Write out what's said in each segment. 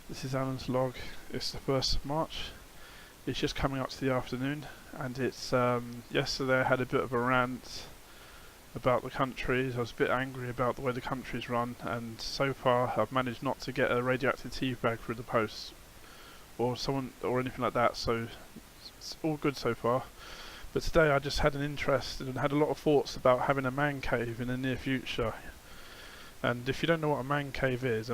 This is Alan's log. It's the 1st of March. It's just coming up to the afternoon, and it's yesterday I had a bit of a rant about the country. I was a bit angry about the way the country's run, and so far I've managed not to get a radioactive tea bag through the post or someone or anything like that, so it's all good so far. But today I just had an interest and had a lot of thoughts about having a man cave in the near future. And if you don't know what a man cave is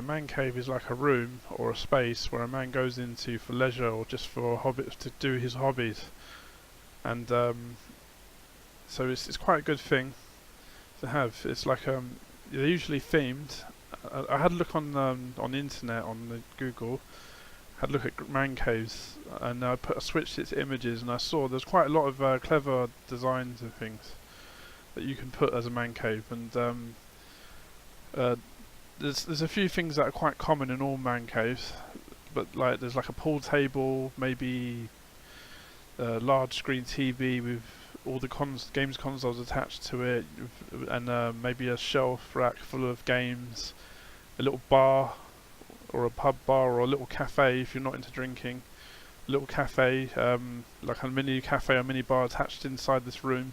like a room or a space where a man goes into for leisure or just for hobbies, to do his hobbies. And so it's quite a good thing to have. It's like they're usually themed. I had a look on the internet, on the Google, had a look at man caves, and I switched it to images, and I saw there's quite a lot of clever designs and things that you can put as a man cave. And there's a few things that are quite common in all man caves, but like there's like a pool table, maybe a large screen TV with all the games consoles attached to it, and maybe a shelf rack full of games, a little bar or a pub bar or a little cafe if you're not into drinking, a little cafe, like a mini cafe or mini bar attached inside this room,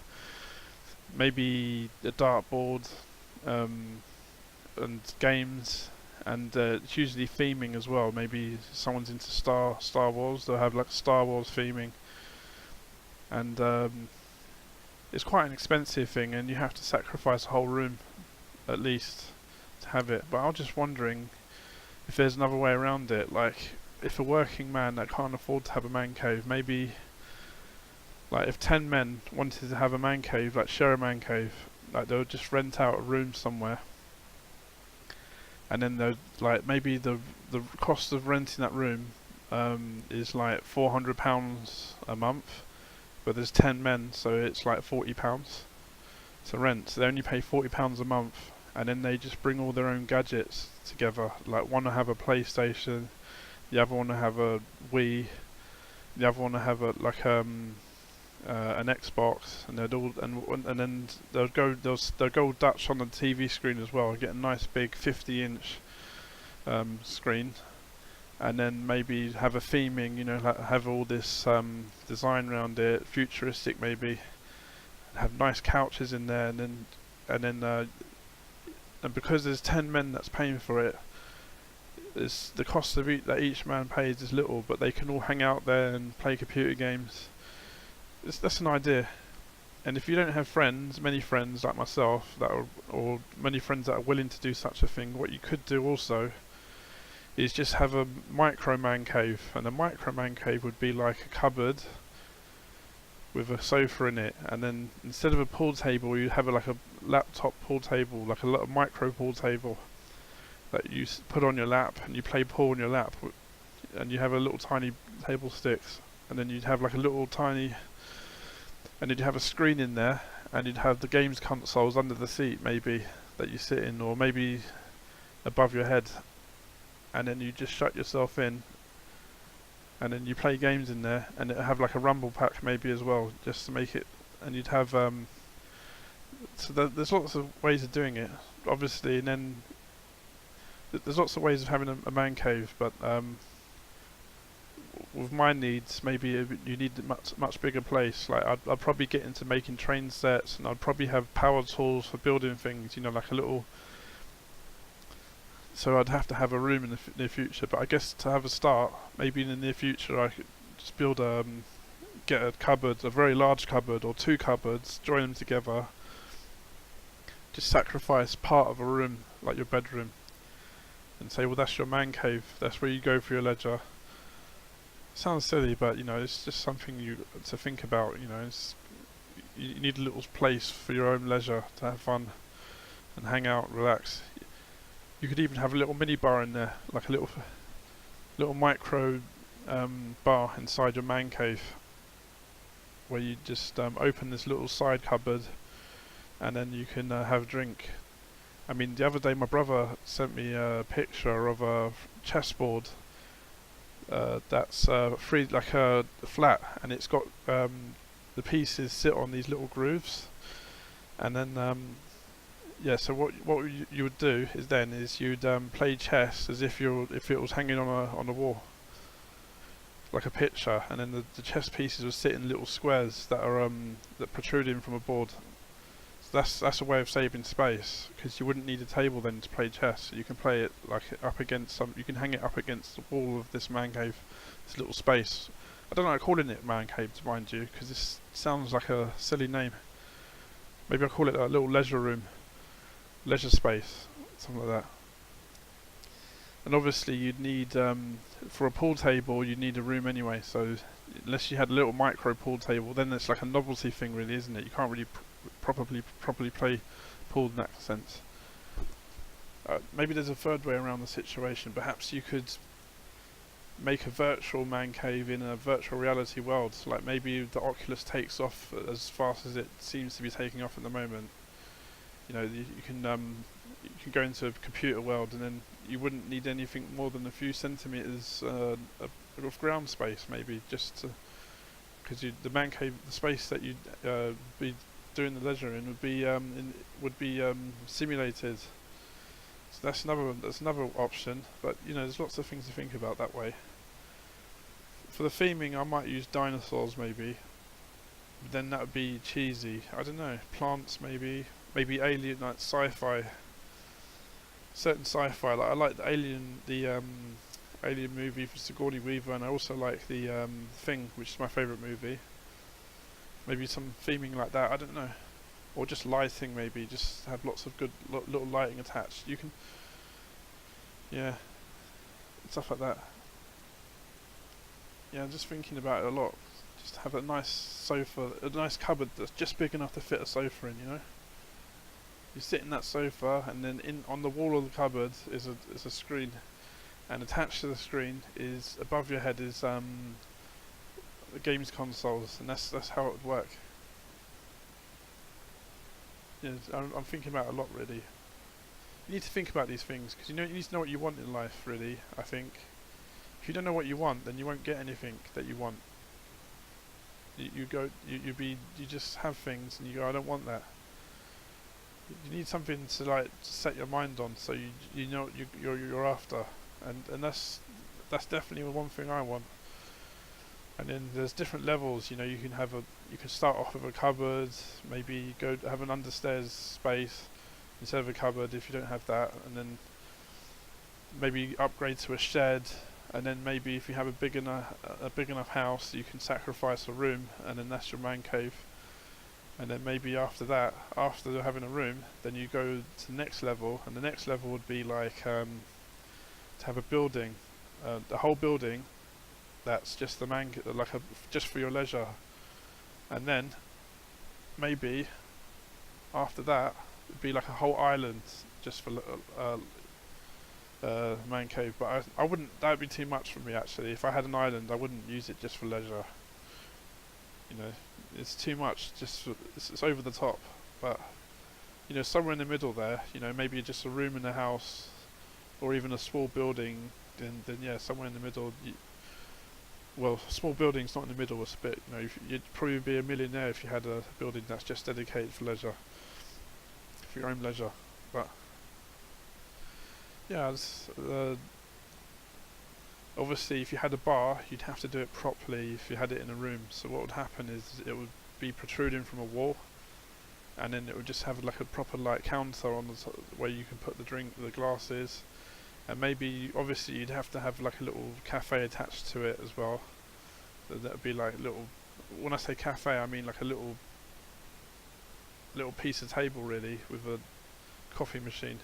maybe a dartboard, and games, and it's usually theming as well. Maybe someone's into Star Wars, they'll have like Star Wars theming, and it's quite an expensive thing, and you have to sacrifice a whole room at least to have it. But I was just wondering if there's another way around it, like if a working man that can't afford to have a man cave, maybe like if 10 men wanted to have a man cave, like share a man cave, like they would just rent out a room somewhere, and then they'd like maybe the cost of renting that room is like £400 a month, but there's 10 men, so it's like £40 to rent. So they only pay £40 a month, and then they just bring all their own gadgets together. Like one will have a PlayStation, the other one will have a Wii, the other one will have a like an Xbox, and they'd all and then they'll go Dutch on the TV screen as well. Get a nice big 50-inch screen, and then maybe have a theming. Like have all this design around it, futuristic maybe. Have nice couches in there, and because there's 10 men that's paying for it, the cost of that each man pays is little, but they can all hang out there and play computer games. That's an idea. And if you don't have many friends like myself, or many friends that are willing to do such a thing, what you could do also is just have a micro man cave. And a micro man cave would be like a cupboard with a sofa in it, and then instead of a pool table, you have like a laptop pool table, like a little micro pool table that you put on your lap, and you play pool on your lap, and you have a little tiny table sticks, and then you'd have like a little tiny. And you'd have a screen in there, and you'd have the games consoles under the seat maybe that you sit in, or maybe above your head, and then you just shut yourself in, and then you play games in there, and it'll have like a rumble pack maybe as well, just to make it. And you'd have so there's lots of ways of doing it, obviously, and then there's lots of ways of having a man cave, but with my needs, maybe you need a much bigger place. Like I'd probably get into making train sets, and I'd probably have power tools for building things. Like a little. So I'd have to have a room in the near future. But I guess to have a start, maybe in the near future, I could just get a cupboard, a very large cupboard, or two cupboards, join them together. Just sacrifice part of a room, like your bedroom, and say, well, that's your man cave. That's where you go for your leisure. Sounds silly, but it's just something to think about. You need a little place for your own leisure to have fun and hang out, relax. You could even have a little mini bar in there, like a little micro bar inside your man cave, where you just open this little side cupboard, and then you can have a drink. I mean, the other day my brother sent me a picture of a chessboard. That's free, like a flat, and it's got the pieces sit on these little grooves, and then yeah. So what you would do is you'd play chess as if it was hanging on a wall, like a picture, and then the chess pieces would sit in little squares that protruding from a board. So that's a way of saving space, because you wouldn't need a table then to play chess. You can play it like up against some. You can hang it up against the wall of this man cave, this little space. I don't like calling it man cave, to mind you, because this sounds like a silly name. Maybe I'll call it a little leisure room, leisure space, something like that. And obviously you'd need, for a pool table, you'd need a room anyway, so unless you had a little micro pool table, then it's like a novelty thing really, isn't it? You can't really properly play pool in that sense. Maybe there's a third way around the situation. Perhaps you could make a virtual man cave in a virtual reality world. So like maybe the Oculus takes off as fast as it seems to be taking off at the moment. You know, you can go into a computer world, and then you wouldn't need anything more than a few centimeters of ground space, maybe, just because the man cave, the space that you'd be doing the leisure in would be simulated. So that's another option. But you know, there's lots of things to think about that way. For the theming, I might use dinosaurs maybe. But then that would be cheesy. I don't know. Plants maybe. Maybe alien, like sci-fi. Certain sci-fi. Like I like the Alien movie for Sigourney Weaver, and I also like the Thing, which is my favourite movie. Maybe some theming like that. I don't know. Or just lighting maybe. Just have lots of good little lighting attached. You can. Yeah. Stuff like that. Yeah, I'm just thinking about it a lot. Just have a nice sofa, a nice cupboard that's just big enough to fit a sofa in, you know? You sit in that sofa, and then on the wall of the cupboard is a screen, and attached to the screen is, above your head is the games consoles, and that's how it would work. Yeah, I'm thinking about it a lot really. You need to think about these things, because you need to know what you want in life really, I think. If you don't know what you want, then you won't get anything that you want. You just have things and you go, I don't want that. You need something to set your mind on, so you know what you're after, and that's definitely one thing I want. And then there's different levels. You know, you can start off with a cupboard, maybe go have an understairs space instead of a cupboard if you don't have that, and then maybe upgrade to a shed. And then maybe if you have a big enough house, you can sacrifice a room, and then that's your man cave. And then maybe after that, after having a room, then you go to the next level, and the next level would be like to have a building, the whole building. That's just the just for your leisure. And then maybe after that, it'd be like a whole island just for man cave, but I wouldn't. That would be too much for me actually. If I had an island, I wouldn't use it just for leisure. You know, it's too much. It's over the top. But you know, somewhere in the middle there. You know, maybe just a room in a house, or even a small building. Then yeah, somewhere in the middle. Well, small building's not in the middle. It's a bit. You know, you'd probably be a millionaire if you had a building that's just dedicated for leisure, for your own leisure. But yeah, obviously if you had a bar, you'd have to do it properly if you had it in a room. So what would happen is it would be protruding from a wall, and then it would just have like a proper counter on the where you can put the glasses, and maybe obviously you'd have to have like a little cafe attached to it as well. So that would be like little. When I say cafe, I mean like a little piece of table really with a coffee machine.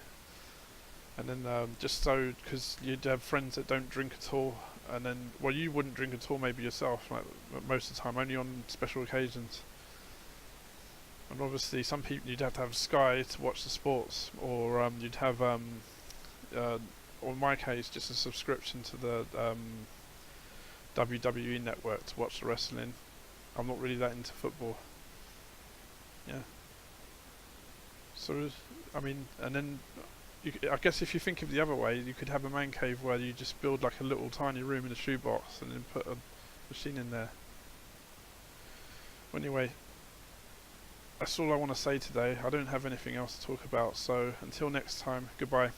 And then just so, because you'd have friends that don't drink at all, and then, well, you wouldn't drink at all maybe yourself, like most of the time, only on special occasions. And obviously some people, you'd have to have Sky to watch the sports, or you'd have, or in my case, just a subscription to the WWE network to watch the wrestling. I'm not really that into football. Yeah. So, I mean, and then I guess if you think of the other way, you could have a man cave where you just build like a little tiny room in a shoebox and then put a machine in there. Well, anyway, that's all I want to say today. I don't have anything else to talk about. So until next time, goodbye.